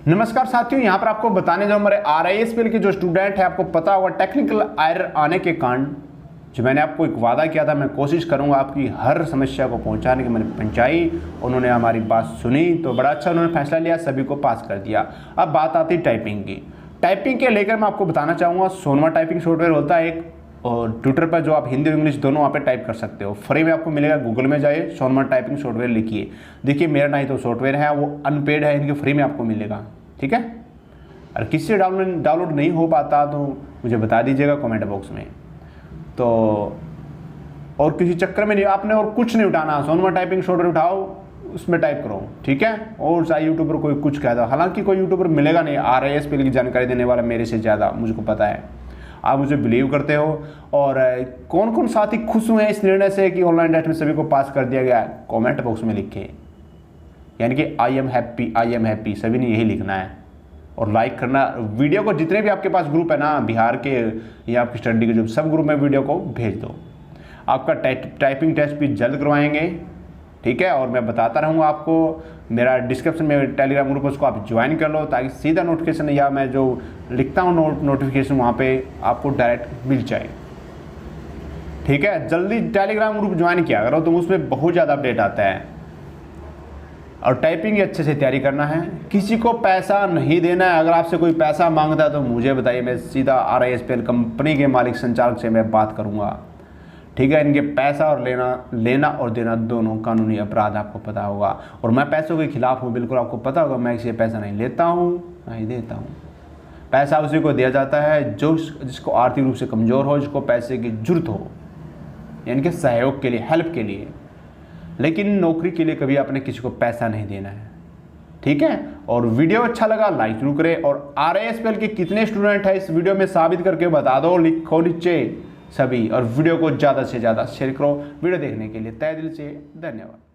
नमस्कार साथियों, यहाँ पर आपको बताने जो हमारे RISPL के जो स्टूडेंट है, आपको पता होगा टेक्निकल एरर आने के कारण जो मैंने आपको एक वादा किया था, मैं कोशिश करूँगा आपकी हर समस्या को पहुँचाने की। मैंने पहुँचाई, उन्होंने हमारी बात सुनी तो बड़ा अच्छा उन्होंने फैसला लिया, सभी को पास कर दिया। अब बात आती टाइपिंग की। टाइपिंग के लेकर मैं आपको बताना चाहूँगा, सोनमा टाइपिंग सॉफ्टवेयर होता है एक, और ट्विटर पर जो आप हिंदी और इंग्लिश दोनों वहाँ पे टाइप कर सकते हो। फ्री में आपको मिलेगा, गूगल में जाइए, सोनमा टाइपिंग सॉफ्टवेयर लिखिए। देखिए मेरा नहीं तो सॉफ्टवेयर है, वो अनपेड है, इनके फ्री में आपको मिलेगा, ठीक है। और किसी से डाउनलोड नहीं हो पाता तो मुझे बता दीजिएगा कमेंट बॉक्स में। तो और किसी चक्कर में नहीं, आपने और कुछ नहीं उठाना, सोनमा टाइपिंग सॉफ्टवेयर उठाओ, उसमें टाइप करो, ठीक है। और चाहे यूट्यूबर कोई कुछ कहता, हालांकि कोई यूट्यूबर मिलेगा नहीं RISPL की जानकारी देने वाला मेरे से ज़्यादा, मुझको पता है, आप मुझे बिलीव करते हो। और कौन कौन साथी खुश हुए हैं इस निर्णय से कि ऑनलाइन टेस्ट में सभी को पास कर दिया गया है, कमेंट बॉक्स में लिखे, यानी कि आई एम हैप्पी सभी ने यही लिखना है। और लाइक करना, वीडियो को जितने भी आपके पास ग्रुप है ना बिहार के या आपकी स्टडी के, जो सब ग्रुप में वीडियो को भेज दो। आपका टाइपिंग टेस्ट भी जल्द करवाएंगे, ठीक है। और मैं बताता रहूँगा आपको, मेरा डिस्क्रिप्शन में टेलीग्राम ग्रुप है, उसको आप ज्वाइन कर लो ताकि सीधा नोटिफिकेशन या मैं जो लिखता हूँ नोटिफिकेशन वहाँ पे आपको डायरेक्ट मिल जाए, ठीक है। जल्दी टेलीग्राम ग्रुप ज्वाइन किया करो, तो उसमें बहुत ज़्यादा अपडेट आता है। और टाइपिंग अच्छे से तैयारी करना है, किसी को पैसा नहीं देना है। अगर आपसे कोई पैसा मांगता है तो मुझे बताइए, मैं सीधा RISPL कंपनी के मालिक संचालक से मैं बात करूँगा, ठीक है। इनके पैसा और लेना और देना दोनों कानूनी अपराध, आपको पता होगा। और मैं पैसों के खिलाफ हूँ, बिल्कुल आपको पता होगा, मैं किसी पैसा नहीं लेता हूँ नहीं देता हूँ। पैसा उसी को दिया जाता है जो जिसको आर्थिक रूप से कमज़ोर हो, जिसको पैसे की जरूरत हो, यानी कि सहयोग के लिए, हेल्प के लिए। लेकिन नौकरी के लिए कभी आपने किसी को पैसा नहीं देना है, ठीक है। और वीडियो अच्छा लगा लाइक जरूर करें। और RISPL के कितने स्टूडेंट हैं इस वीडियो में साबित करके बता दो, लिखो नीचे सभी। और वीडियो को ज़्यादा से ज़्यादा शेयर करो। वीडियो देखने के लिए तहे दिल से धन्यवाद।